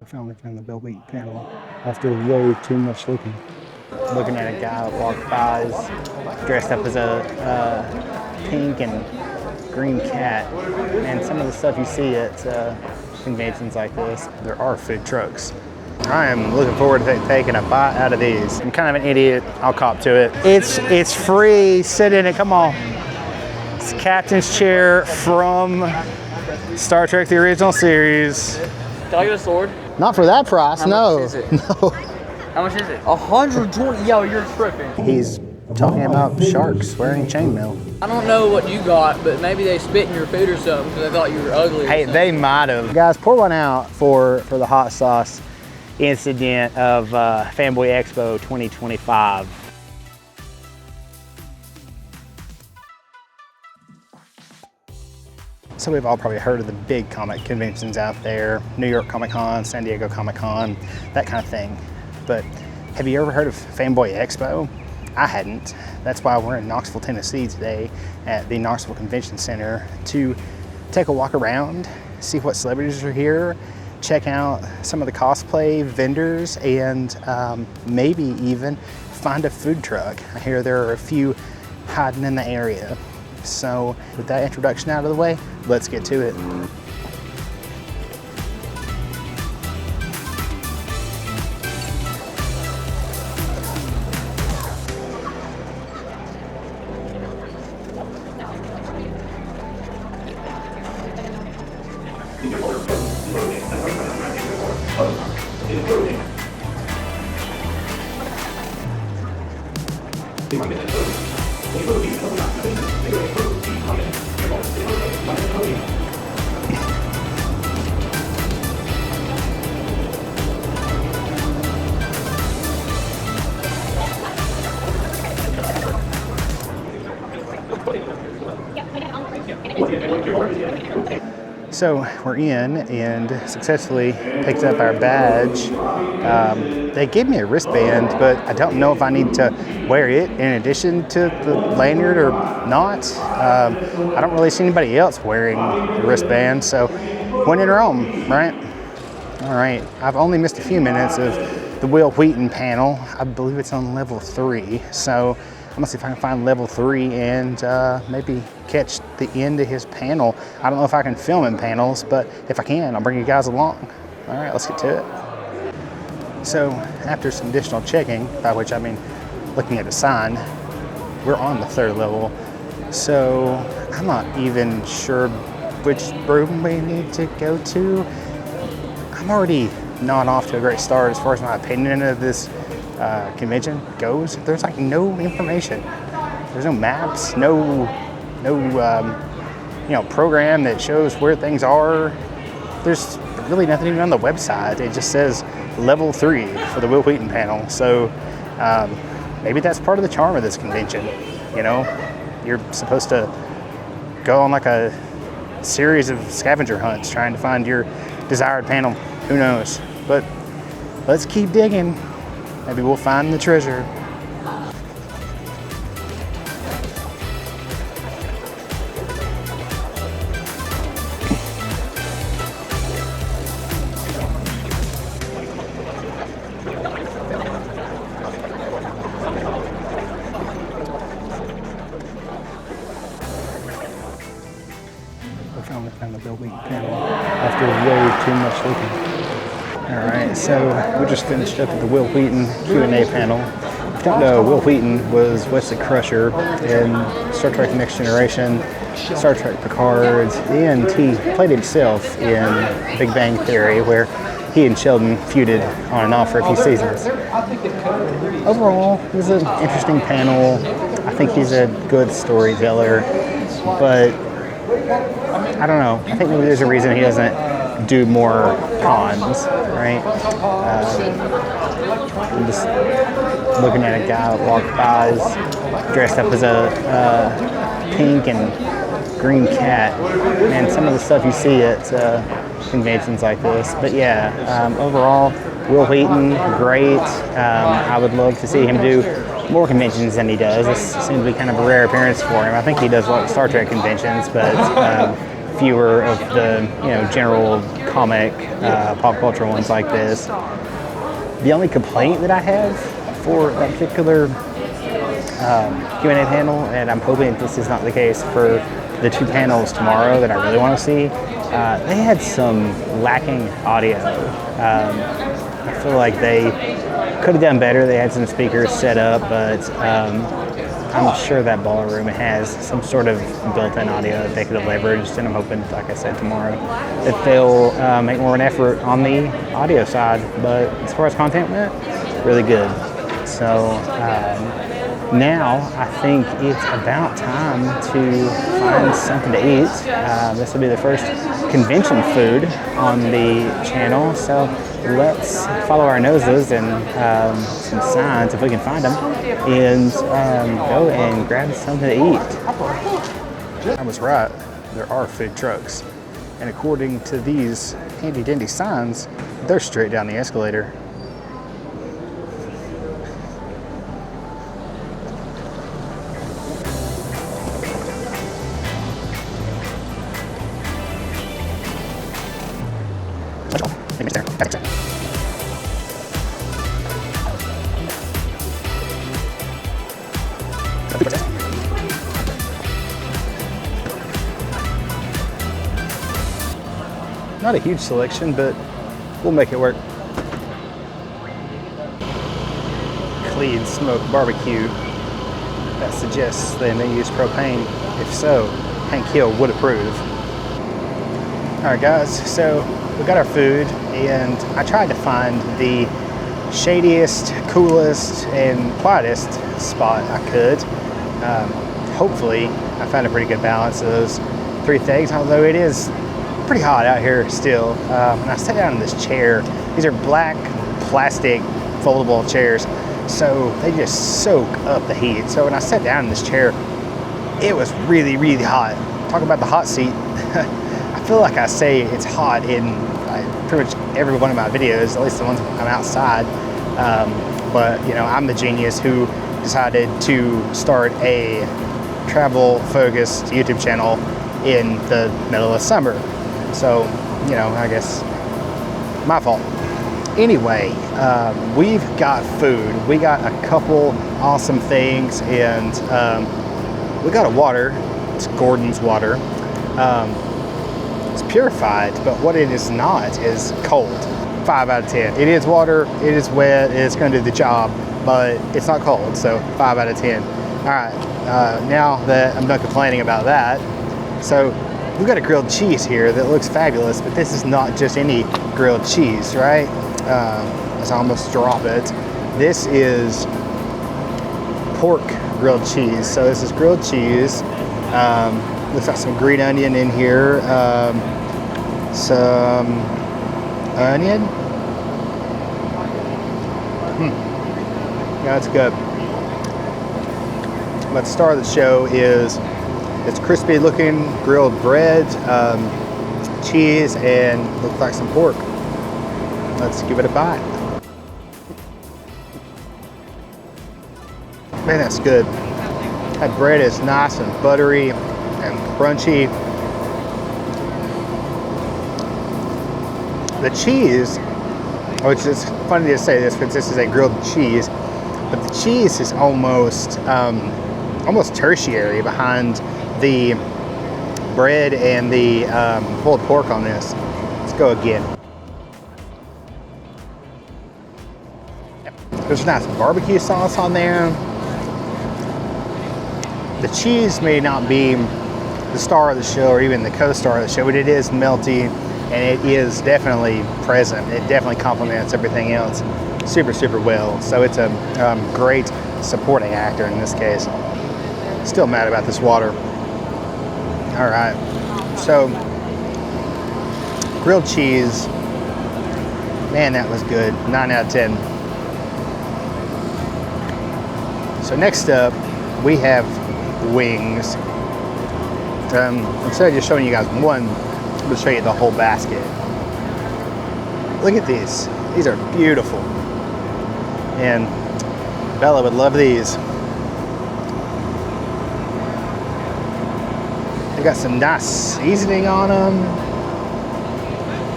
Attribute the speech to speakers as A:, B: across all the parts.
A: I found it in the Velvet panel after way too much looking. Looking at a guy that walked by, is dressed up as a pink and green cat. And some of the stuff you see at conventions like this, there are food trucks. I am looking forward to taking a bite out of these. I'm kind of an idiot. I'll cop to it. It's free. Sit in it. Come on. It's captain's chair from Star Trek: The Original Series.
B: Can I get a sword?
A: Not for that price.
B: How
A: no.
B: much is it?
A: No.
B: How much is it? 120. Yo, you're tripping.
A: He's talking about sharks wearing chainmail.
B: I don't know what you got, but maybe they spit in your food or something because they thought you were ugly.
A: Hey, they might have. Guys, pour one out for the hot sauce incident of FanBoy Expo 2025. So we've all probably heard of the big comic conventions out there, New York Comic Con, San Diego Comic Con, that kind of thing. But have you ever heard of FanBoy Expo? I hadn't. That's why we're in Knoxville, Tennessee today at the Knoxville Convention Center to take a walk around, see what celebrities are here, check out some of the cosplay vendors, and maybe even find a food truck. I hear there are a few hiding in the area. So with that introduction out of the way, let's get to it. So we're in and successfully picked up our badge. They gave me a wristband, but I don't know if I need to wear it in addition to the lanyard or not. I don't really see anybody else wearing the wristband, so when in Rome, right? All right, I've only missed a few minutes of the Will Wheaton panel. I believe it's on level 3, so I'm gonna see if I can find level 3 and maybe catch the end of his panel. I don't know if I can film in panels, but if I can, I'll bring you guys along. All right, let's get to it. So after some additional checking, by which I mean looking at the sign, we're on the 3rd level. So I'm not even sure which room we need to go to. I'm already not off to a great start as far as my opinion of this convention goes. There's like no information. There's no maps, no program that shows where things are. There's really nothing even on the website. It just says level 3 for the Will Wheaton panel. So maybe that's part of the charm of this convention. You know, you're supposed to go on like a series of scavenger hunts trying to find your desired panel. Who knows? But let's keep digging. Maybe we'll find the treasure. I found it in the Velvet panel after way too much looking. All right, so we just finished up at the Will Wheaton Q&A panel. If you don't know, Will Wheaton was Wesley Crusher in Star Trek The Next Generation, Star Trek Picard, and he played himself in Big Bang Theory, where he and Sheldon feuded on and off for a few seasons. Overall, it was an interesting panel. I think he's a good storyteller, but I don't know. I think maybe there's a reason he doesn't do more cons, right? I'm just looking at a guy that walked by, is dressed up as a pink and green cat, and some of the stuff you see at conventions like this. But yeah, overall, Will Wheaton, great. I would love to see him do more conventions than he does. This seems to be kind of a rare appearance for him. I think he does a lot of Star Trek conventions, but fewer of the general comic, pop culture ones like this. The only complaint that I have for that particular Q&A panel, and I'm hoping this is not the case for the 2 panels tomorrow that I really want to see, they had some lacking audio. I feel like they could have done better. They had some speakers set up, but I'm sure that ballroom has some sort of built-in audio that they could have leveraged, and I'm hoping, like I said, tomorrow that they'll make more of an effort on the audio side. But as far as content went, really good. So now I think it's about time to find something to eat. This will be the first convention food on the channel, so let's follow our noses and some signs if we can find them, and go and grab something to eat. I was right, there are food trucks, and according to these handy dandy signs, they're straight down the escalator. Not a huge selection, but we'll make it work. Clean smoked barbecue. That suggests they may use propane. If so, Hank Hill would approve. All right, guys, so we got our food, and I tried to find the shadiest, coolest, and quietest spot I could. Hopefully, I found a pretty good balance of those 3 things, although it is pretty hot out here still. And I sat down in this chair. These are black plastic foldable chairs, so they just soak up the heat. So when I sat down in this chair, it was really, really hot. Talk about the hot seat. I feel like I say it's hot in pretty much every one of my videos, at least the ones I'm outside. But you know, I'm the genius who decided to start a travel-focused YouTube channel in the middle of summer. So, you know, I guess my fault. Anyway, we've got food. We got a couple awesome things, and we got a water. It's Gordon's water. It's purified, but what it is not is cold. 5 out of 10. It is water, it is wet, it's gonna do the job, but it's not cold, so 5 out of 10. All right, now that I'm done complaining about that, so we've got a grilled cheese here that looks fabulous, but this is not just any grilled cheese, right? Let's almost drop it. This is pork grilled cheese. So this is grilled cheese. Looks like some green onion in here. Some onion. Yeah, that's good. But the star of the show is it's crispy looking grilled bread, cheese, and looks like some pork. Let's give it a bite. Man, that's good. That bread is nice and buttery and crunchy. The cheese, which is funny to say this because this is a grilled cheese, but the cheese is almost tertiary behind the bread and the pulled pork on this. Let's go again. There's nice barbecue sauce on there. The cheese may not be the star of the show or even the co-star of the show, but it is melty and it is definitely present. It definitely complements everything else super, super well. So it's a great supporting actor in this case. Still mad about this water. All right, so grilled cheese, man, that was good. 9 out of 10. So next up, we have wings. Instead of just showing you guys one, I'm gonna show you the whole basket. Look at these. These are beautiful. And Bella would love these. They got some nice seasoning on them.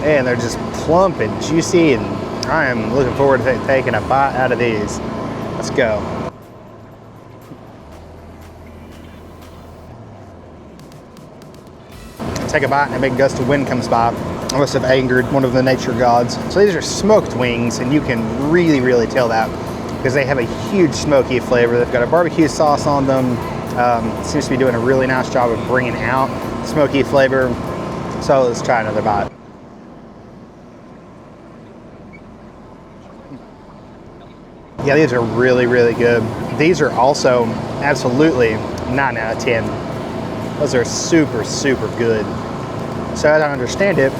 A: and they're just plump and juicy, and I am looking forward to taking a bite out of these. Let's go. Take a bite and a big gust of wind comes by. I must have angered one of the nature gods. So these are smoked wings, and you can really tell that because they have a huge smoky flavor. They've got a barbecue sauce on them. Seems to be doing a really nice job of bringing out smoky flavor. So let's try another bite. Yeah, these are really good. These are also absolutely 9 out of 10. Those are super good. So as I understand it,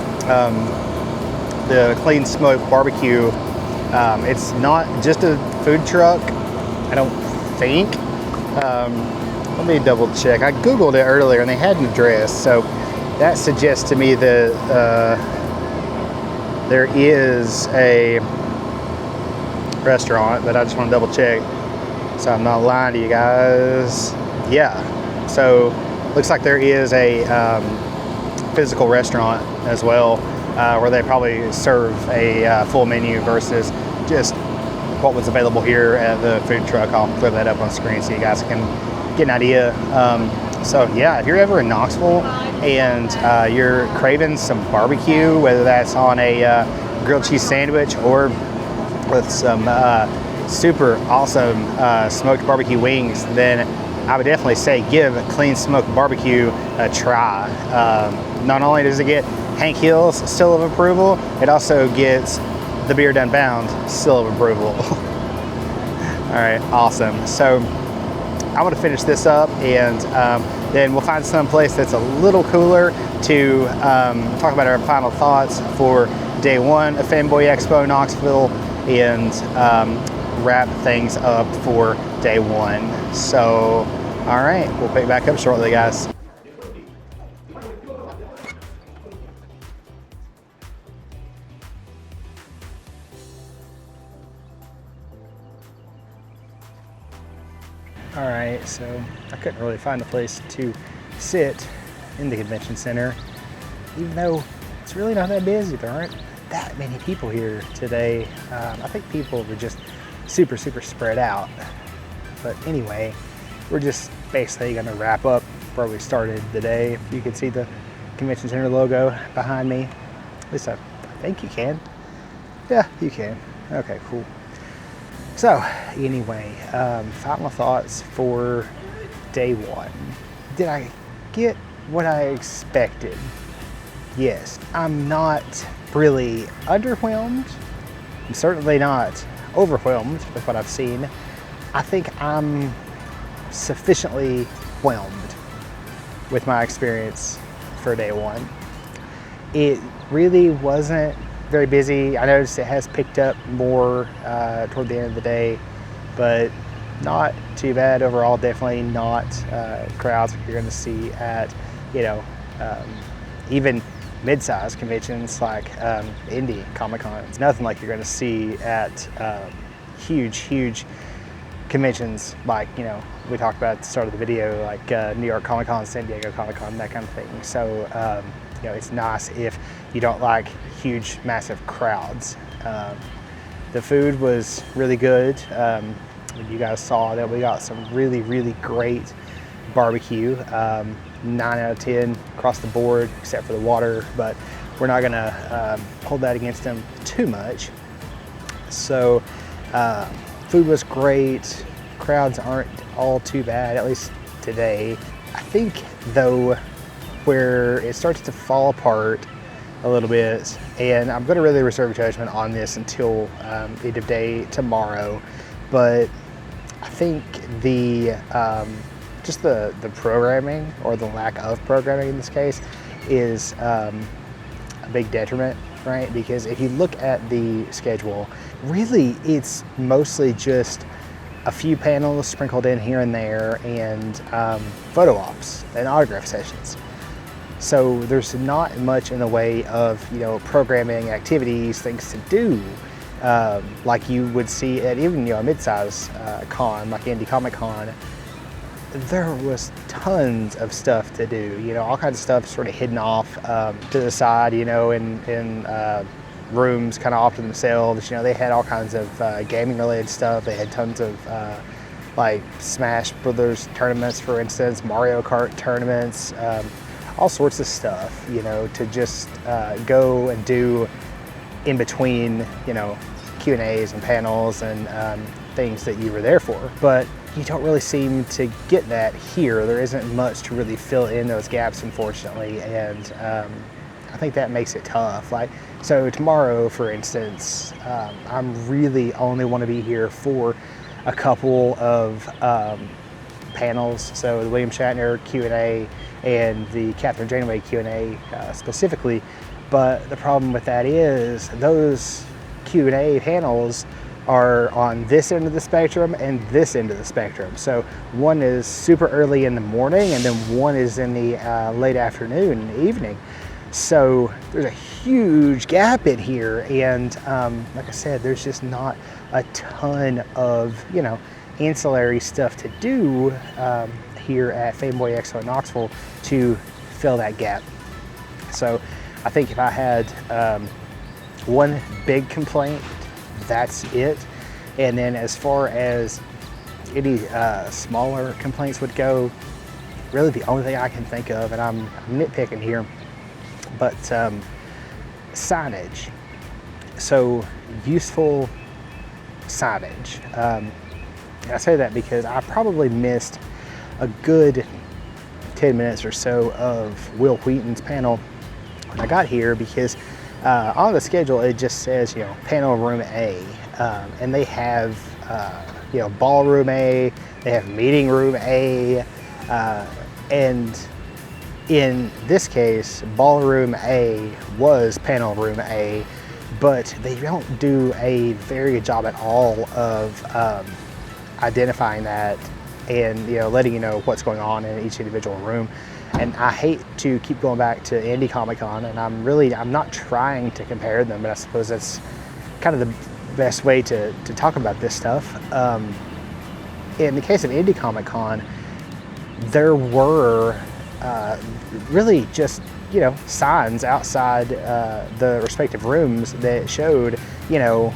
A: the Clean Smoke Barbecue, it's not just a food truck, I don't think. Let me double check. I Googled it earlier and they had an address, so that suggests to me that there is a restaurant, but I just want to double check so I'm not lying to you guys. Yeah, so looks like there is a physical restaurant as well, where they probably serve a full menu versus just what was available here at the food truck. I'll throw that up on screen so you guys can get an idea. So yeah, if you're ever in Knoxville and you're craving some barbecue, whether that's on a grilled cheese sandwich or with some super awesome smoked barbecue wings, then I would definitely say give Clean Smoke Barbecue a try. Not only does it get Hank Hill's seal of approval, it also gets the Beer Done Bound seal of approval. All right, awesome. So I want to finish this up, and then we'll find some place that's a little cooler to talk about our final thoughts for day one of FanBoy Expo Knoxville, and wrap things up for day one. So, all right, we'll pick back up shortly, guys. All right, so I couldn't really find a place to sit in the convention center, even though it's really not that busy. There aren't that many people here today. I think people were just super spread out. But anyway, we're just basically gonna wrap up where we started the day. You can see the convention center logo behind me. At least I think you can. Yeah, you can. Okay, cool. So anyway, final thoughts for day one. Did I get what I expected? Yes. I'm not really underwhelmed. I'm certainly not overwhelmed with what I've seen. I think I'm sufficiently whelmed with my experience for day one. It really wasn't very busy. I noticed it has picked up more toward the end of the day, but not too bad overall. Definitely not crowds like you're going to see at, you know, even mid-sized conventions like Indie Comic-Con. It's nothing like you're going to see at huge conventions like, you know, we talked about at the start of the video, like New York Comic-Con, San Diego Comic-Con, that kind of thing. So, you know, it's nice if you don't like huge, massive crowds. The food was really good. You guys saw that we got some really great barbecue. 9 out of 10 across the board, except for the water, but we're not gonna hold that against them too much. So food was great. Crowds aren't all too bad, at least today. I think though, where it starts to fall apart a little bit, and I'm going to really reserve judgment on this until end of day tomorrow, but I think the just the programming, or the lack of programming in this case, is a big detriment, right? Because if you look at the schedule, really it's mostly just a few panels sprinkled in here and there, and photo ops and autograph sessions. So there's not much in the way of, you know, programming, activities, things to do, like you would see at even, you know, a mid-size con like Indie Comic-Con. there was tons of stuff to do, you know, all kinds of stuff sort of hidden off to the side, you know, in rooms kind of off to themselves. You know, they had all kinds of gaming related stuff. They had tons of like Smash Brothers tournaments, for instance, Mario Kart tournaments, all sorts of stuff, you know, to just go and do in between, you know, Q&As and panels and things that you were there for. But you don't really seem to get that here. There isn't much to really fill in those gaps, unfortunately, and I think that makes it tough. Like, so tomorrow, for instance, I'm really only want to be here for a couple of panels. So the William Shatner Q&A and the Catherine Janeway Q&A specifically. But the problem with that is those Q&A panels are on this end of the spectrum and this end of the spectrum. So one is super early in the morning and then one is in the late afternoon and evening. So there's a huge gap in here, and like I said, there's just not a ton of, you know, ancillary stuff to do here at FanBoy Expo in Knoxville to fill that gap. So I think if I had one big complaint, that's it. And then as far as any smaller complaints would go, really the only thing I can think of, and I'm nitpicking here, but signage. So useful signage. I say that because I probably missed a good 10 minutes or so of Will Wheaton's panel when I got here, because on the schedule it just says, you know, panel room A, and they have you know, ballroom A, they have meeting room A, and in this case, ballroom A was panel room A, but they don't do a very good job at all of identifying that and, you know, letting you know what's going on in each individual room. And I hate to keep going back to Indie Comic Con, and I'm not trying to compare them, but I suppose that's kind of the best way to talk about this stuff. In the case of Indie Comic Con, there were really just, you know, signs outside the respective rooms that showed, you know,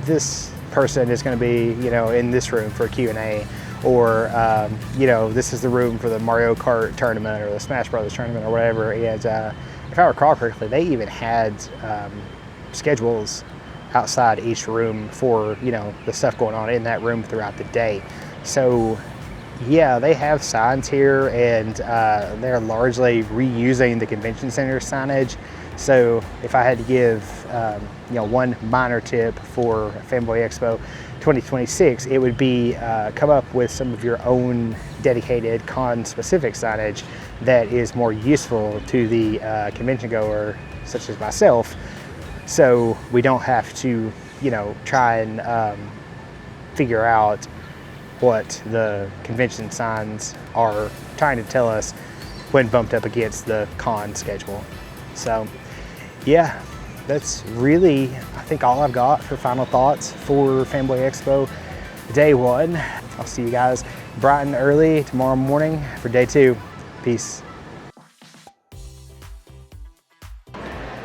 A: this person is going to be, you know, in this room for Q&A, or you know, this is the room for the Mario Kart tournament or the Smash Brothers tournament or whatever. And if I recall correctly, they even had schedules outside each room for, you know, the stuff going on in that room throughout the day. So yeah, they have signs here, and they're largely reusing the convention center signage. So if I had to give you know, one minor tip for FanBoy Expo 2026, it would be come up with some of your own dedicated con-specific signage that is more useful to the convention goer, such as myself, so we don't have to, you know, try and figure out what the convention signs are trying to tell us when bumped up against the con schedule. So yeah, that's really, I think, all I've got for final thoughts for FanBoy Expo Day 1. I'll see you guys bright and early tomorrow morning for Day 2. Peace.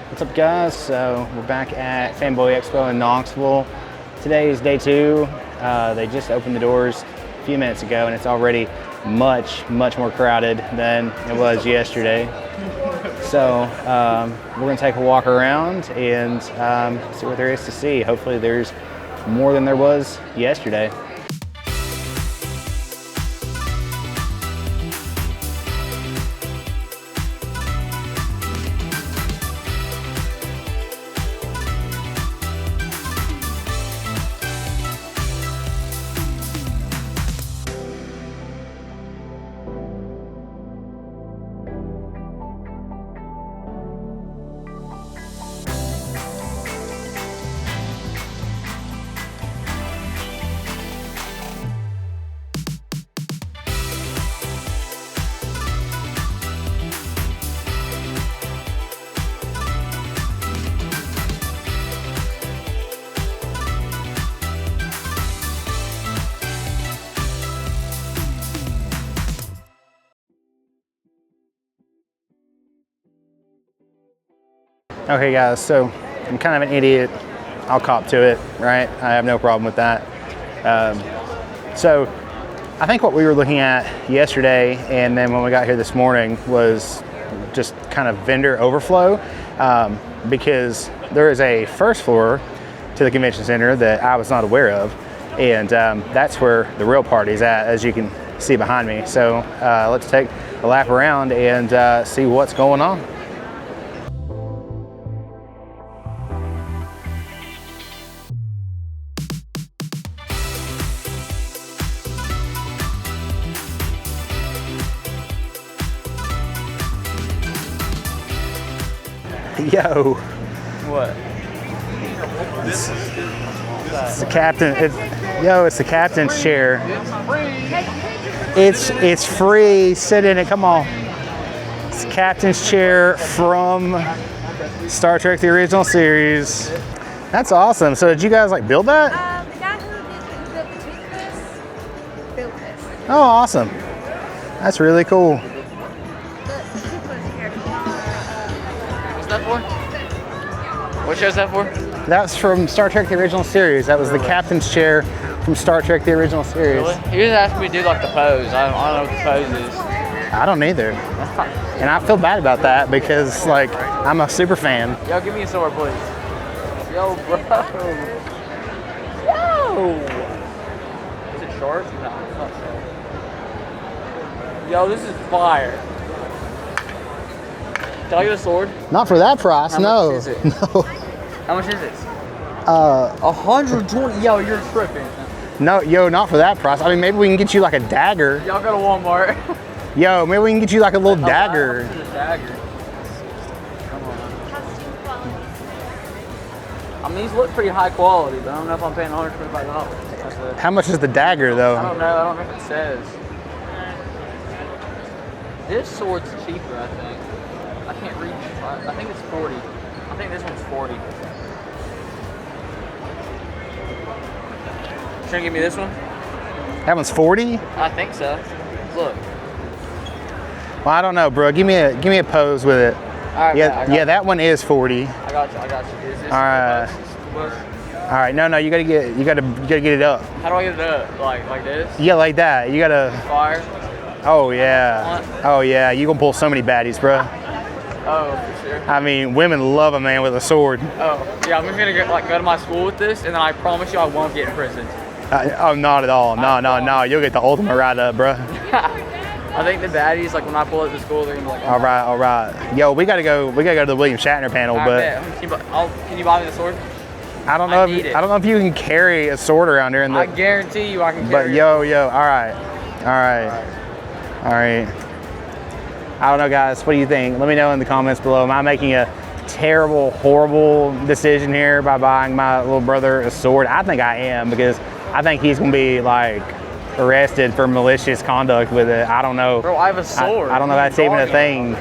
A: What's up, guys? So we're back at FanBoy Expo in Knoxville. Today is Day 2. They just opened the doors a few minutes ago, and it's already much more crowded than it was yesterday. So we're gonna take a walk around and see what there is to see. Hopefully there's more than there was yesterday. Okay, guys, so I'm kind of an idiot. I'll cop to it, right? I have no problem with that. So I think what we were looking at yesterday and then when we got here this morning was just kind of vendor overflow, because there is a first floor to the convention center that I was not aware of, and that's where the real party's at, as you can see behind me. So let's take a lap around and see what's going on. Yo.
B: What?
A: It's the captain. It's the captain's chair. It's free. Sit in it. Come on. It's the captain's chair from Star Trek: The Original Series. That's awesome. So did you guys like build that?
C: The guy who built the toothpaste built this.
A: Oh, awesome. That's really cool.
B: What's that for? What show's that for?
A: That's from Star Trek: The Original Series. That was the captain's chair from Star Trek: The Original Series.
B: Really? He was asking me to do like the pose. I don't know what the pose is.
A: I don't either. And I feel bad about that because, like, I'm a super fan.
B: Yo, give me a sword, please. Yo, bro. Yo! Is it short? No, it's not short. Yo, this is fire. Can I get a sword?
A: Not for that price,
B: How
A: no.
B: much is it?
A: No.
B: How much is this? 120. Yo, you're tripping.
A: No, yo, not for that price. I mean, maybe we can get you like a dagger.
B: Y'all go to Walmart.
A: Yo, maybe we can get you like a little dagger.
B: How much is a dagger? Come on. I mean, these look pretty high quality, but I don't know if I'm paying $125. That's it.
A: How much is the dagger, though?
B: I don't know. I don't know if it says. This sword's cheaper, I think. I can't read. I think it's 40. I think this one's 40. Trying to give me this one?
A: That one's 40?
B: I think so. Look.
A: Well, I don't know, bro. Give me a pose with it.
B: All right,
A: Yeah, that one is 40.
B: I got you. Is this
A: All right. All right, no, you gotta get it up.
B: How do I get it up? Like this?
A: Yeah, like that. You gotta.
B: Fire?
A: Oh yeah. Oh yeah. You gonna pull so many baddies, bro.
B: Oh, for sure.
A: I mean, women love a man with a sword.
B: Oh, yeah. I'm just gonna go to my school with this, and then I promise you, I won't get in prison.
A: Oh, not at all. No. You'll get the ultimate ride up, bro.
B: I think the baddies, like when I pull up to school, they're gonna be like, oh.
A: All right. Yo, we gotta go to the William Shatner panel, but
B: Can you buy me the sword?
A: I don't know if you can carry a sword around here.
B: I guarantee you I can carry
A: it. But yo, all right. I don't know, guys. What do you think? Let me know in the comments below. Am I making a terrible, horrible decision here by buying my little brother a sword? I think I am, because I think he's gonna be like arrested for malicious conduct with it. I don't know.
B: Bro, I have a sword.
A: I don't know if that's even a thing.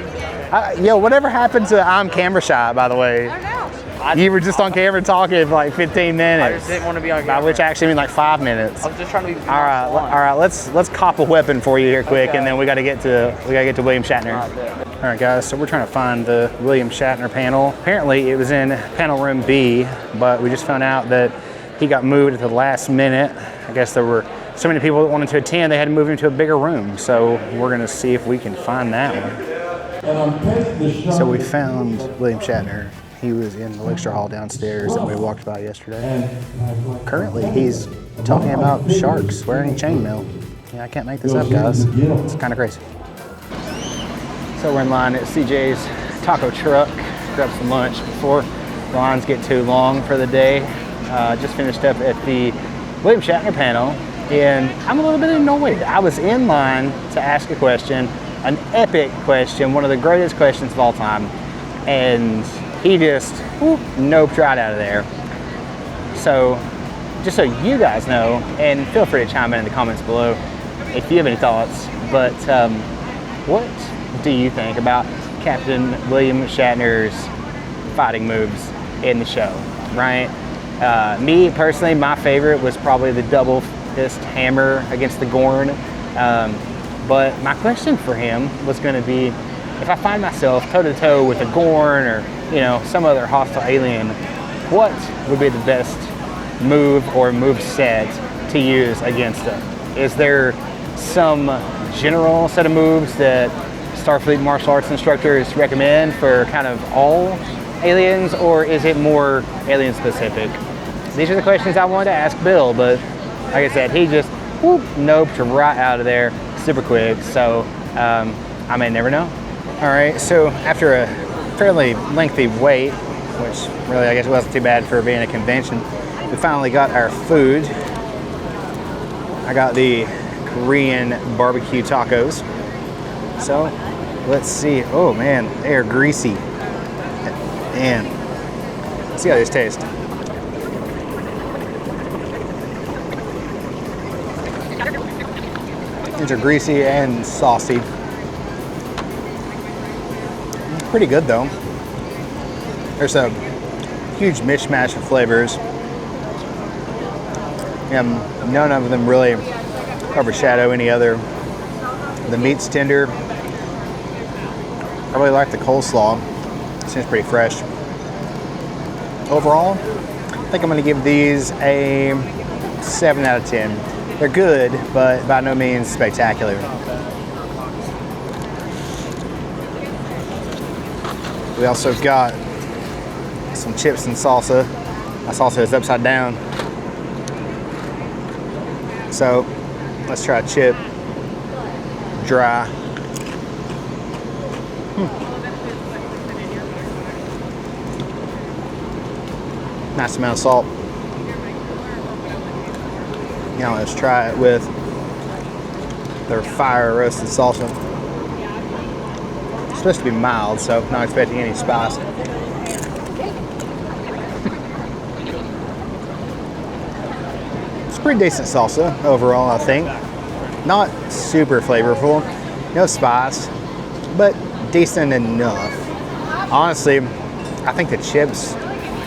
A: Yo, whatever happened to I'm camera shy, by the way?
C: I don't know.
A: You were just on camera talking for like 15 minutes.
B: I just didn't want to be on camera.
A: By which actually mean like 5 minutes.
B: I was just trying to be.
A: All right. Let's cop a weapon for you here quick, and then we gotta get to William Shatner. All right, guys. So we're trying to find the William Shatner panel. Apparently, it was in panel room B, but we just found out that he got moved at the last minute. I guess there were so many people that wanted to attend, they had to move him to a bigger room. So we're gonna see if we can find that one. So we found William Shatner. He was in the lecture hall downstairs that we walked by yesterday. Currently, he's talking about sharks wearing chainmail. Yeah, I can't make this up, guys. It's kind of crazy. So we're in line at CJ's taco truck, grab some lunch before the lines get too long for the day. Just finished up at the William Shatner panel, and I'm a little bit annoyed. I was in line to ask a question, an epic question, one of the greatest questions of all time, and he just noped right out of there. So just so you guys know, and feel free to chime in the comments below if you have any thoughts, but what do you think about Captain William Shatner's fighting moves in the show, right? Me personally, my favorite was probably the double fist hammer against the Gorn. But my question for him was going to be, if I find myself toe to toe with a Gorn or, you know, some other hostile alien, what would be the best move or move set to use against them? Is there some general set of moves that Starfleet martial arts instructors recommend for kind of all aliens, or is it more alien specific? These are the questions I wanted to ask Bill, but like I said, he just noped right out of there super quick, so I may never know. All right, so after a fairly lengthy wait, which really I guess wasn't too bad for being a convention, we finally got our food. I got the Korean barbecue tacos. So let's see. Oh man, they are greasy. And let's see how these taste. These are greasy and saucy. Pretty good though. There's a huge mishmash of flavors. And none of them really overshadow any other. The meat's tender. I really like the coleslaw. It seems pretty fresh. Overall, I think I'm gonna give these a 7 out of 10. They're good, but by no means spectacular. We also got some chips and salsa. My salsa is upside down. So let's try a chip. Dry. Nice amount of salt. Now let's try it with their fire roasted salsa. It's supposed to be mild, so not expecting any spice. It's pretty decent salsa overall, I think. Not super flavorful, no spice, but decent enough. Honestly, I think the chips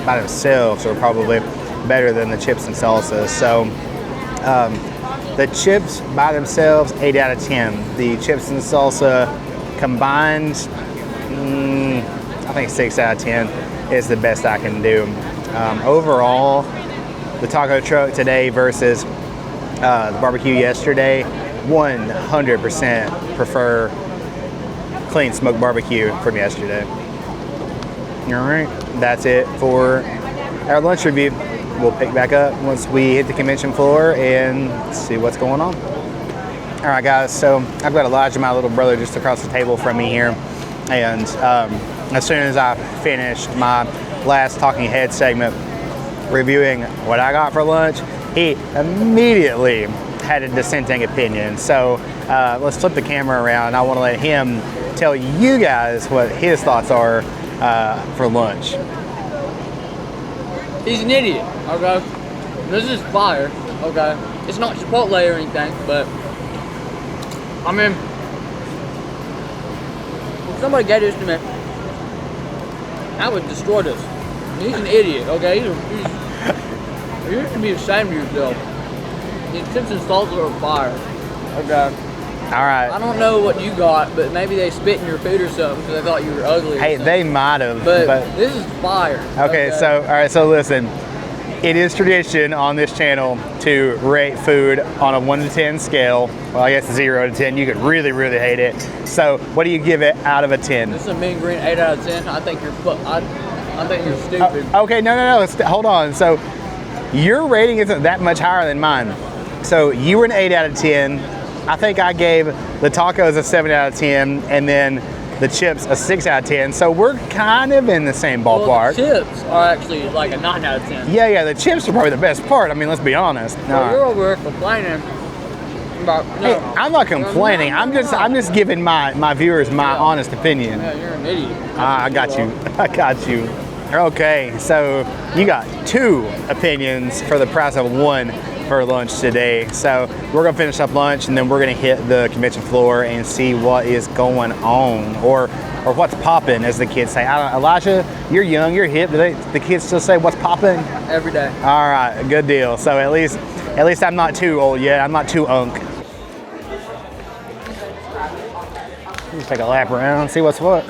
A: by themselves are probably better than the chips and salsa. So the chips by themselves, 8 out of 10. The chips and salsa combined, I think 6 out of 10 is the best I can do. Overall, the taco truck today versus the barbecue yesterday, 100% prefer clean smoked barbecue from yesterday. All right, that's it for our lunch review. We'll pick back up once we hit the convention floor and see what's going on. All right, guys, so I've got Elijah, my little brother, just across the table from me here. And as soon as I finished my last Talking Head segment reviewing what I got for lunch, he immediately had a dissenting opinion. So let's flip the camera around. I want to let him tell you guys what his thoughts are for lunch.
B: He's an idiot, okay? This is fire, okay? It's not Chipotle or anything, but I mean, if somebody gave this to me, I would destroy this. He's an idiot, okay? You should be ashamed of yourself. These chips and salsa are fire, okay?
A: All right.
B: I don't know what you got, but maybe they spit in your food or something because they thought you were ugly.
A: Hey, they might have.
B: But this is fire.
A: Okay, so, all right, so listen. It is tradition on this channel to rate food on a 1 to 10 scale. Well, I guess 0 to 10. You could really, really hate it. So, what do you give it out of a 10?
B: This is a mean green 8 out of 10. I think you're stupid.
A: Okay, no. Hold on. So, your rating isn't that much higher than mine. So, you were an 8 out of 10. I think I gave the tacos a 7 out of 10, and then the chips a 6 out of 10. So we're kind of in the same ballpark.
B: Well, the chips are actually like a 9 out of 10.
A: Yeah, the chips are probably the best part. I mean, let's be honest.
B: Well, you're over here complaining about.
A: Hey, I'm not complaining. I'm just giving my viewers my honest opinion.
B: Yeah, you're an idiot.
A: I got you. Okay, so you got 2 opinions for the price of 1 for lunch today. So we're gonna finish up lunch and then we're gonna hit the convention floor and see what is going on, or what's popping, as the kids say. I don't know, Elijah, you're young, you're hip. Do the kids still say what's popping?
B: Every day.
A: All right, good deal. So at least I'm not too old yet. I'm not too unk. Just take a lap around, see what's what.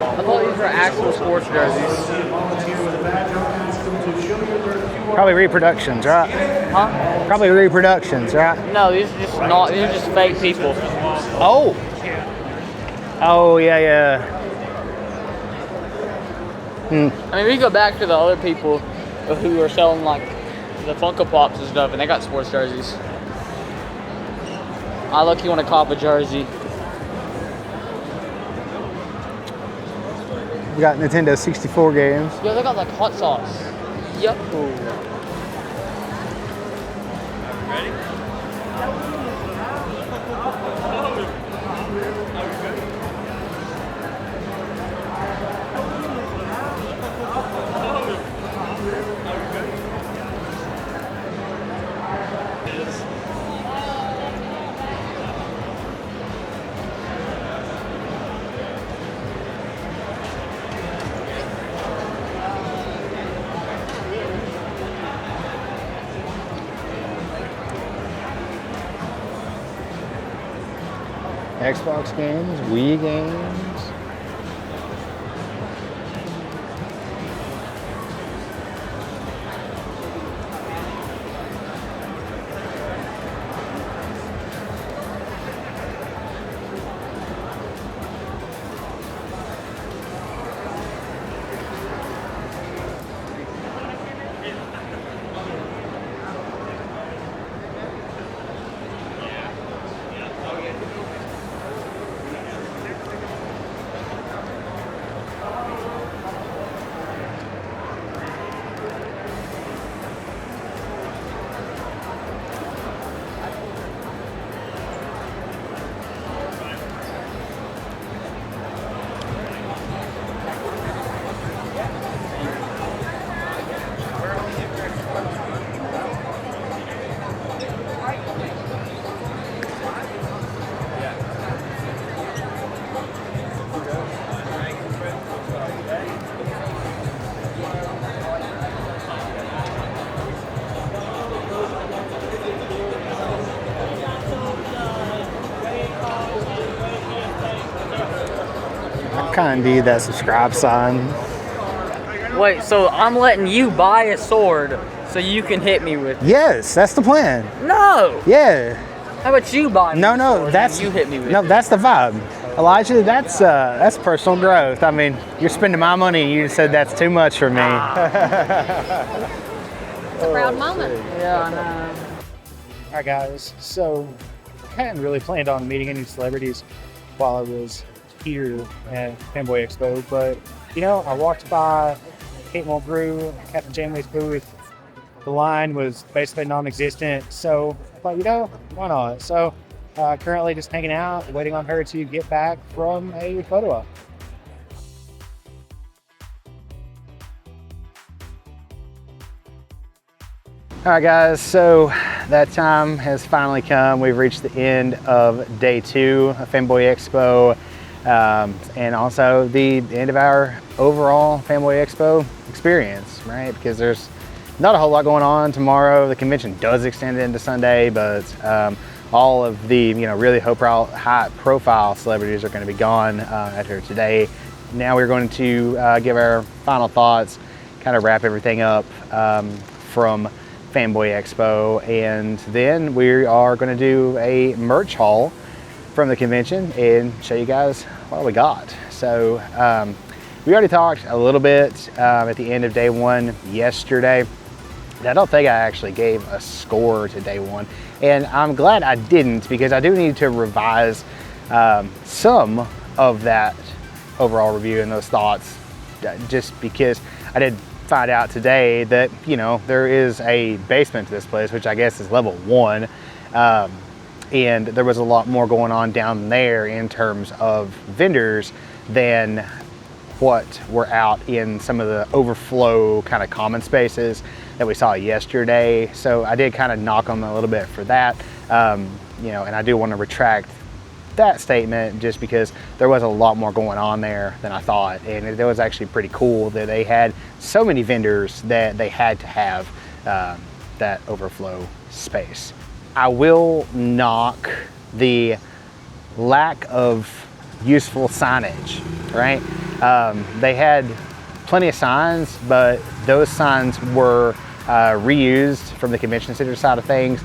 B: I thought these were actual sports jerseys.
A: Probably reproductions, right?
B: Huh?
A: Probably reproductions, right?
B: No, these are just not. These are just fake people.
A: Oh. Oh, yeah.
B: I mean, we go back to the other people who are selling like the Funko Pops and stuff, and they got sports jerseys. I lucky want to cop a jersey.
A: We got Nintendo 64 games.
B: Yo, they got like hot sauce. Yep.
A: Xbox games, Wii games. Kind of need that subscribe sign.
B: Wait, so I'm letting you buy a sword so you can hit me with it?
A: Yes, that's the plan.
B: No!
A: Yeah.
B: How about you buy me a sword
A: that's
B: and you hit me with
A: no,
B: it?
A: that's the vibe. Elijah, that's personal growth. I mean, you're spending my money and you said that's too much for me.
C: It's a proud moment.
B: Yeah, I know.
A: All right, guys. So I hadn't really planned on meeting any celebrities while I was here at FanBoy Expo, but you know, I walked by Kate Mulgrew, Captain Janeway's booth. The line was basically non-existent, so I thought, you know, why not? So currently just hanging out, waiting on her to get back from a photo op. All right, guys, so that time has finally come. We've reached the end of day 2 of FanBoy Expo, and also the end of our overall FanBoy Expo experience, right? Because there's not a whole lot going on tomorrow. The convention does extend into Sunday, but all of the really high profile celebrities are going to be gone after today. Now we're going to give our final thoughts, kind of wrap everything up from FanBoy Expo, and then we are going to do a merch haul from the convention and show you guys what we got. So we already talked a little bit at the end of day one yesterday. I don't think I actually gave a score to day one, and I'm glad I didn't, because I do need to revise some of that overall review and those thoughts, just because I did find out today that, you know, there is a basement to this place, which I guess is level 1, and there was a lot more going on down there in terms of vendors than what were out in some of the overflow kind of common spaces that we saw yesterday. So I did kind of knock them a little bit for that, you know, and I do want to retract that statement just because there was a lot more going on there than I thought, and it was actually pretty cool that they had so many vendors that they had to have that overflow space. I will knock the lack of useful signage, right? They had plenty of signs, but those signs were reused from the convention center side of things,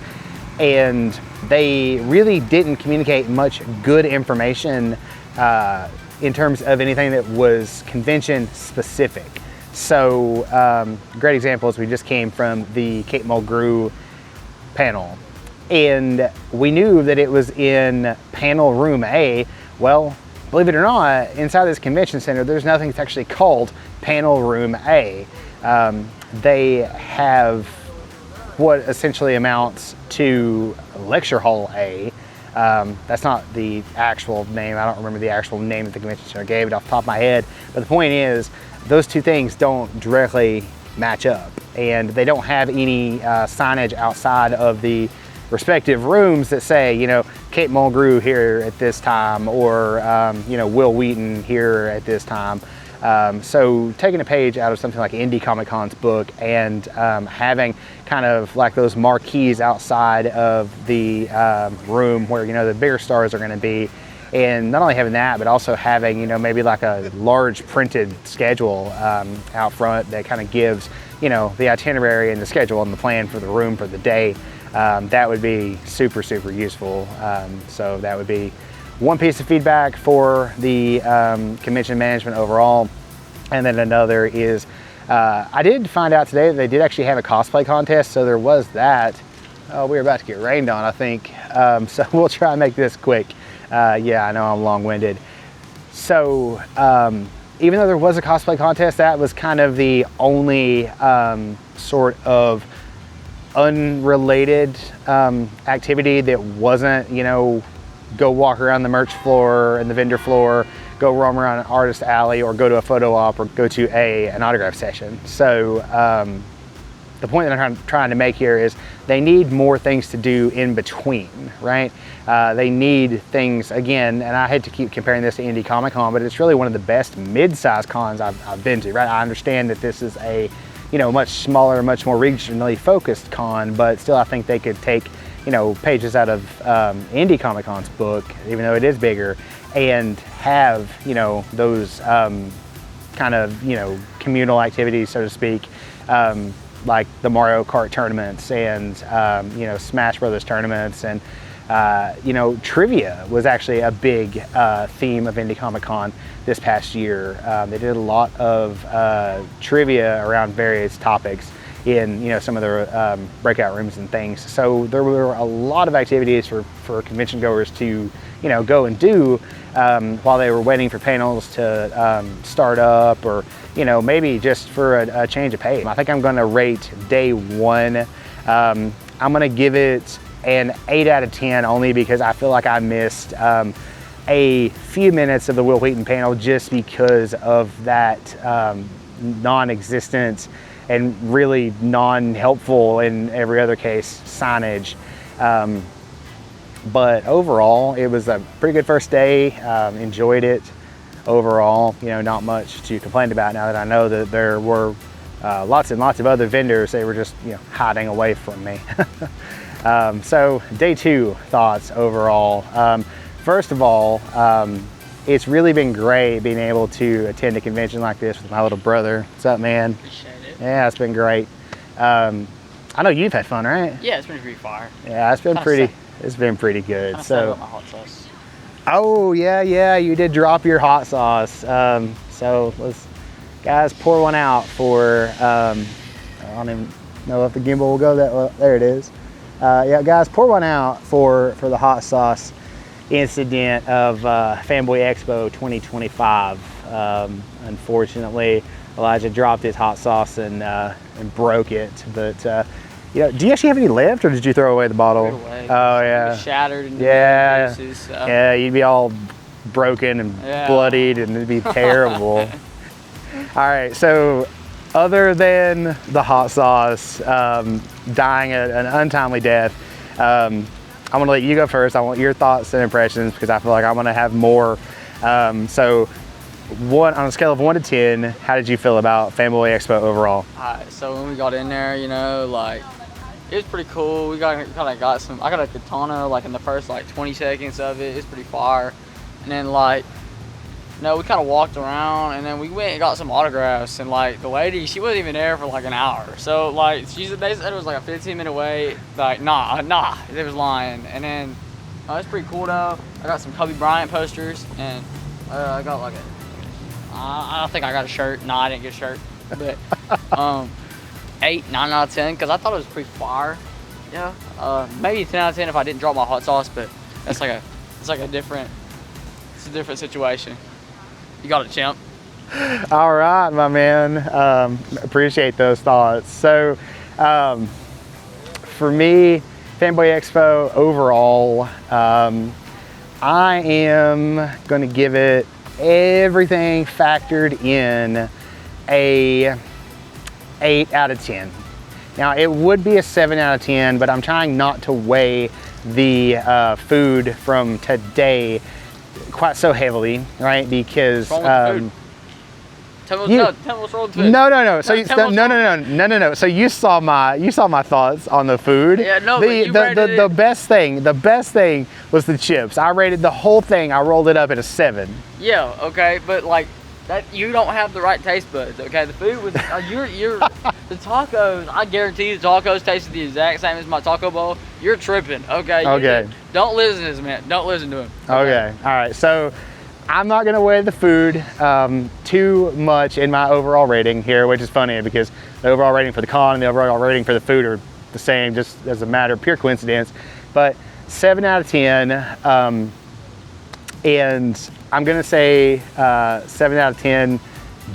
A: and they really didn't communicate much good information in terms of anything that was convention specific. So great examples, we just came from the Kate Mulgrew panel, and we knew that it was in panel room A. Well, believe it or not, inside this convention center, there's nothing that's actually called panel room A. They have what essentially amounts to lecture hall A. That's not the actual name. I don't remember the actual name that the convention center gave it off the top of my head. But the point is, those two things don't directly match up, and they don't have any signage outside of the respective rooms that say, you know, Kate Mulgrew here at this time, or you know, Will Wheaton here at this time. So taking a page out of something like Indie Comic Con's book and having kind of like those marquees outside of the room where, you know, the bigger stars are going to be, and not only having that, but also having, you know, maybe like a large printed schedule out front that kind of gives, you know, the itinerary and the schedule and the plan for the room for the day. That would be super, super useful. So that would be one piece of feedback for the convention management overall. And then another is, I did find out today that they did actually have a cosplay contest, so there was that. Oh, we're about to get rained on, I think. So we'll try and make this quick. Yeah, I know I'm long-winded. So even though there was a cosplay contest, that was kind of the only sort of unrelated activity that wasn't, you know, go walk around the merch floor and the vendor floor, go roam around an artist alley, or go to a photo op, or go to an autograph session. So the point that I'm trying to make here is they need more things to do in between, right? They need things, again, and I hate to keep comparing this to Indie Comic Con, but it's really one of the best mid-size cons I've been to, right? I understand that this is a, you know, much smaller, much more regionally focused con, but still I think they could take, you know, pages out of Indie Comic Con's book, even though it is bigger, and have, you know, those kind of, you know, communal activities, so to speak, like the Mario Kart tournaments and, you know, Smash Brothers tournaments, and, you know, trivia was actually a big theme of Indie Comic Con this past year. They did a lot of trivia around various topics in, you know, some of the breakout rooms and things. So there were a lot of activities for convention goers to, you know, go and do while they were waiting for panels to start up, or, you know, maybe just for a change of pace. I think I'm going to rate day one. I'm going to give it an 8 out of 10, only because I feel like I missed a few minutes of the Will Wheaton panel just because of that non-existent and really non-helpful in every other case signage. But overall, it was a pretty good first day. Enjoyed it overall. You know, not much to complain about now that I know that there were lots and lots of other vendors. They were just, you know, hiding away from me. So day two thoughts overall. First of all, it's really been great being able to attend a convention like this with my little brother. What's up, man?
B: Appreciate it.
A: Yeah, it's been great. I know you've had fun, right?
B: Yeah, it's been pretty fire.
A: Yeah, it's been
B: Kinda
A: pretty.
B: sad.
A: It's been pretty good.
B: I'm
A: So.
B: about my hot sauce.
A: Oh yeah, you did drop your hot sauce. So let's, guys, pour one out for. I don't even know if the gimbal will go that well. There it is. Yeah, guys, pour one out for the hot sauce incident of FanBoy Expo 2025. Unfortunately, Elijah dropped his hot sauce and broke it. But you know, do you actually have any left, or did you throw away the bottle?
B: Threw it away.
A: Oh yeah.
B: It was shattered into
A: Yeah.
B: pieces. So.
A: Yeah, you'd be all broken and bloodied, and it'd be terrible. All right, so other than the hot sauce dying an untimely death, I'm gonna let you go first. I want your thoughts and impressions because I feel like I'm gonna have more. So, on a scale of 1 to 10, how did you feel about FanBoy Expo overall?
B: Alright, so when we got in there, you know, like, it was pretty cool. We got some, I got a katana like in the first like 20 seconds of it. It's pretty fire. And then like, you know, we kind of walked around and then we went and got some autographs, and like the lady, she wasn't even there for like an hour. So like, they said it was like a 15-minute wait. Like, nah, they was lying. And then, it's pretty cool though. I got some Kobe Bryant posters, and I got like I don't think I got a shirt. Nah, I didn't get a shirt. But 8, 9 out of 10, because I thought it was pretty fire. Yeah. Maybe 10 out of 10 if I didn't drop my hot sauce, but it's a different situation. You got it, champ.
A: All right, my man. Appreciate those thoughts. So, for me, FanBoy Expo overall, I am going to give it everything factored in a 8 out of 10. Now, it would be a 7 out of 10, but I'm trying not to weigh the food from today quite so heavily, right? Because
B: Tell me what's wrong with the food.
A: No. So no. So you saw my thoughts on the food.
B: Yeah, no.
A: The best thing was the chips. I rated the whole thing. I rolled it up at a 7.
B: Yeah. Okay, but like that, you don't have the right taste buds. Okay, the food was the tacos. I guarantee the tacos tasted the exact same as my taco bowl. You're tripping. Okay.
A: Okay.
B: Don't listen to this man. Don't listen to him.
A: Okay. All right. So I'm not going to weigh the food too much in my overall rating here, which is funny because the overall rating for the con and the overall rating for the food are the same, just as a matter of pure coincidence. But 7 out of 10, and I'm going to say 7 out of 10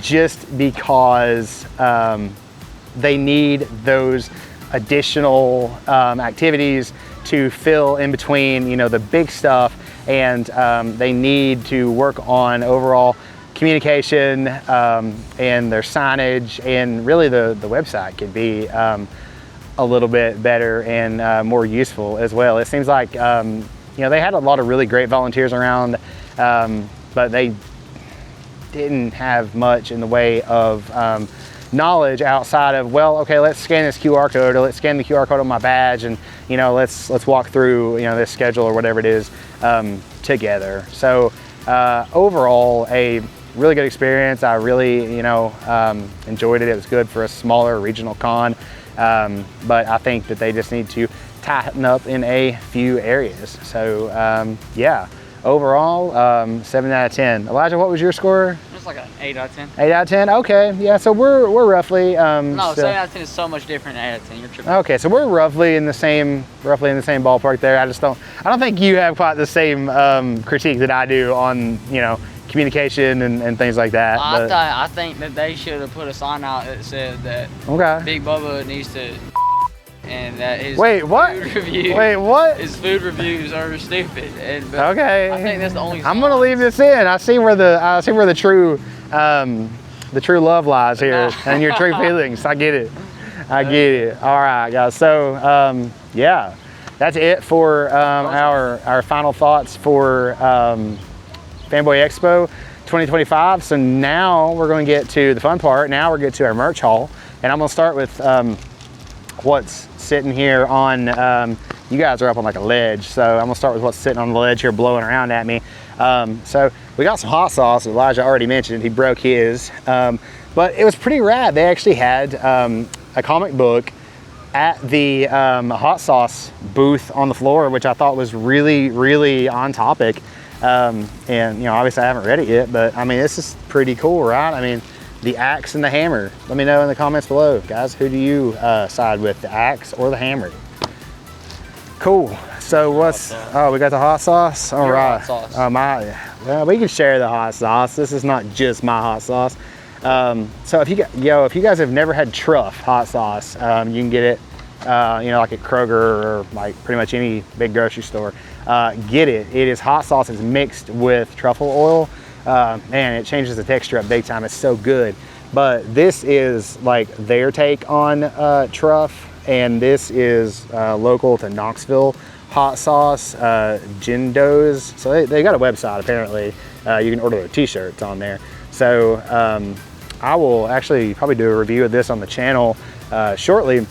A: just because they need those additional activities to fill in between, you know, the big stuff, and they need to work on overall communication and their signage, and really the website could be a little bit better and more useful as well. It seems like, you know, they had a lot of really great volunteers around, but they didn't have much in the way of knowledge outside of, well, okay, let's scan this QR code, or let's scan the QR code on my badge, and you know, let's walk through, you know, this schedule or whatever it is together. So overall, a really good experience. I really, you know, enjoyed it. It was good for a smaller regional con, but I think that they just need to tighten up in a few areas. So yeah, overall 7 out of 10. Elijah, what was your score?
B: It's like an 8 out of 10.
A: 8 out of 10. Okay, yeah. So we're roughly.
B: No, 7 out of 10 is so much different than 8 out of 10. You're tripping.
A: Okay, so we're roughly in the same ballpark there. I don't think you have quite the same critique that I do on, you know, communication and things like that.
B: I think that they should have put a sign out that said that Big Bubba needs to, and that his his food reviews are stupid.
A: Okay.
B: I think that's the only.
A: I'm gonna leave this in. I see where the true love lies here and your true feelings. I get it. All right, guys. So yeah, that's it for our final thoughts for FanBoy Expo 2025. So now we're going to get to the fun part. Now we're going to get to our merch haul, and I'm going to start with what's sitting here on, you guys are up on like a ledge, so I'm gonna start with what's sitting on the ledge here blowing around at me. So we got some hot sauce. Elijah already mentioned he broke his, But it was pretty rad. They actually had a comic book at the hot sauce booth on the floor, which I thought was really, really on topic. And you know, obviously I haven't read it yet, but I mean, this is pretty cool, right? I mean, the axe and the hammer. Let me know in the comments below, guys. Who do you side with, the axe or the hammer? Cool. So what's? Oh, we got the hot sauce. All right.
B: Hot sauce.
A: Well, we can share the hot sauce. This is not just my hot sauce. So if you guys have never had truff hot sauce, you can get it, you know, like at Kroger or like pretty much any big grocery store. Get it. It is hot sauce. It's mixed with truffle oil. Man, it changes the texture up big time. It's so good. But this is like their take on truff, and this is local to Knoxville hot sauce, Jindo's. So they got a website apparently. You can order their t-shirts on there. So I will actually probably do a review of this on the channel shortly.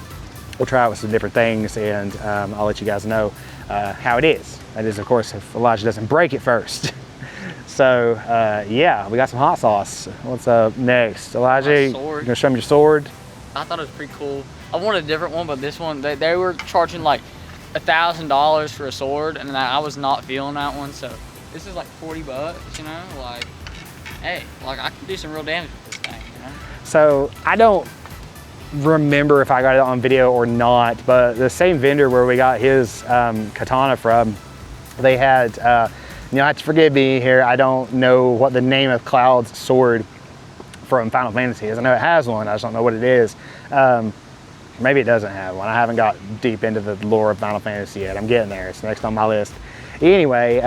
A: We'll try it with some different things, and I'll let you guys know how it is. That is, of course, if Elijah doesn't break it first. So yeah, we got some hot sauce. What's up next? Elijah, you gonna show me your sword?
B: I thought it was pretty cool. I wanted a different one, but this one, they were charging like $1,000 for a sword, and I was not feeling that one. So this is like 40 bucks, you know, like, hey, like I can do some real damage with this thing, you know? So
A: I don't remember if I got it on video or not, but the same vendor where we got his katana from, they had, you know, have to forgive me here, I don't know what the name of Cloud's sword from Final Fantasy is. I know it has one, I just don't know what it is. Maybe it doesn't have one. I haven't got deep into the lore of Final Fantasy yet. I'm getting there. It's next on my list. Anyway,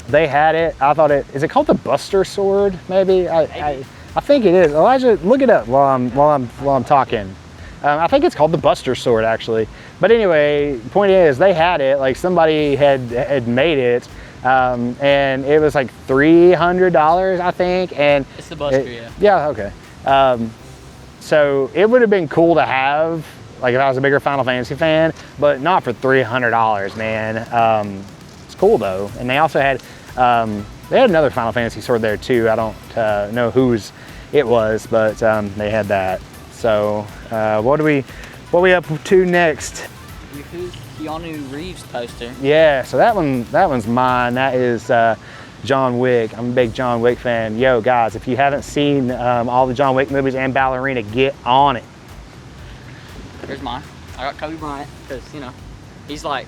A: they had it. I thought is it called the Buster Sword? Maybe. I think it is. Elijah, look it up while I'm talking. I think it's called the Buster Sword actually. But anyway, point is they had it. Like somebody had made it, and it was like $300, I think. And
B: it's the Buster, yeah.
A: Yeah. Okay. So it would have been cool to have, like if I was a bigger Final Fantasy fan, but not for $300, man. It's cool though. And they also had, they had another Final Fantasy sword there too. I don't know whose it was, but they had that. So what are we up to next?
B: Keanu Reeves poster.
A: Yeah, so that one's mine. That is John Wick. I'm a big John Wick fan. Yo, guys, if you haven't seen all the John Wick movies and Ballerina, get on it.
B: Here's mine. I got Kobe Bryant because, you know, he's like,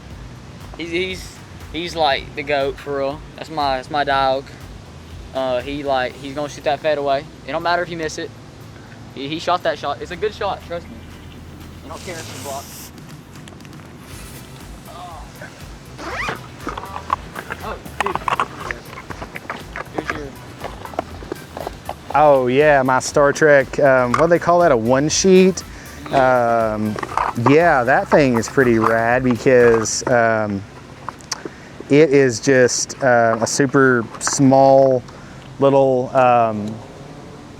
B: he's like the GOAT for real. That's my dog. He's gonna shoot that fade away. It don't matter if you miss it. He shot that shot. It's a good shot, trust me. You don't care if it's blocked. Oh, dude.
A: Oh yeah, my Star Trek, what do they call that, a one sheet? Yeah, that thing is pretty rad because it is just a super small little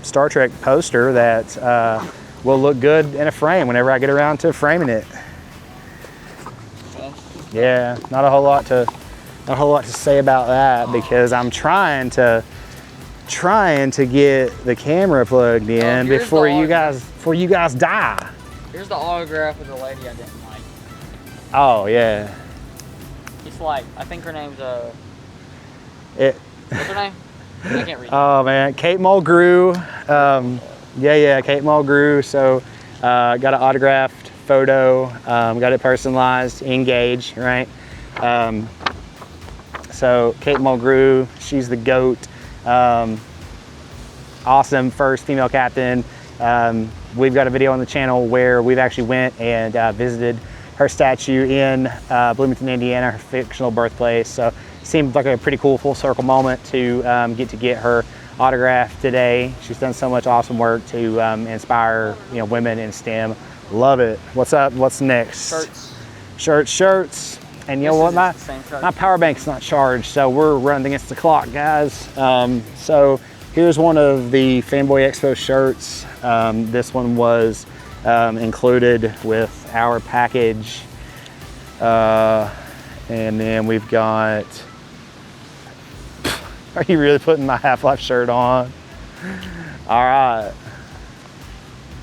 A: Star Trek poster that will look good in a frame whenever I get around to framing it. Yeah, not a whole lot to say about that because I'm trying to get the camera plugged in before you guys die.
B: Here's the autograph of the lady I didn't like.
A: Oh yeah.
B: It's like, I think her name's
A: What's
B: her name? I can't read.
A: Oh man, Kate Mulgrew. Yeah, Kate Mulgrew. So got an autographed photo. Got it personalized, engaged, right? So Kate Mulgrew, she's the GOAT. Awesome first female captain. We've got a video on the channel where we've actually went and visited her statue in Bloomington, Indiana, her fictional birthplace. So it seemed like a pretty cool full circle moment to get her autograph today. She's done so much awesome work to inspire, you know, women in STEM. Love it. What's up? What's next? Shirts. And you know what? My power bank's not charged, so we're running against the clock, guys. So here's one of the FanBoy Expo shirts. This one was included with our package. And then we've got, are you really putting my Half-Life shirt on? All right.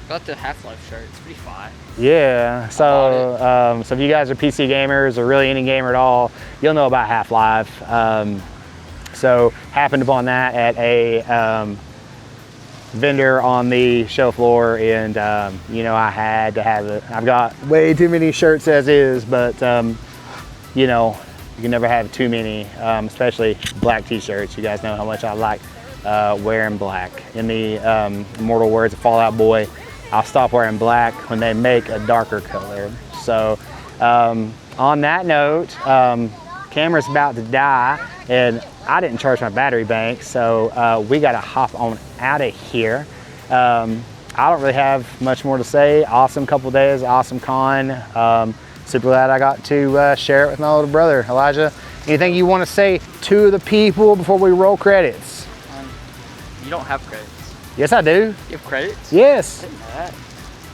B: Got the Half-Life shirt. It's pretty fire.
A: Yeah, so so if you guys are PC gamers or really any gamer at all, you'll know about Half-Life. So happened upon that at a vendor on the show floor, and you know, I had to have it. I've got way too many shirts as is, but you know, you can never have too many, especially black t-shirts. You guys know how much I like wearing black. In the immortal words of Fallout Boy, I'll stop wearing black when they make a darker color. So on that note, camera's about to die, and I didn't charge my battery bank, so we gotta hop on out of here. I don't really have much more to say. Awesome couple days, awesome con. Super glad I got to share it with my little brother. Elijah, anything you want to say to the people before we roll credits?
B: You don't have credits.
A: Yes, I do.
B: You have credits?
A: Yes.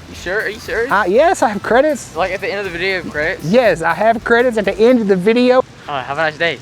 B: You sure? Are you serious?
A: Yes, I have credits.
B: Like at the end of the video, you have credits?
A: Yes, I have credits at the end of the video.
B: Have a nice day.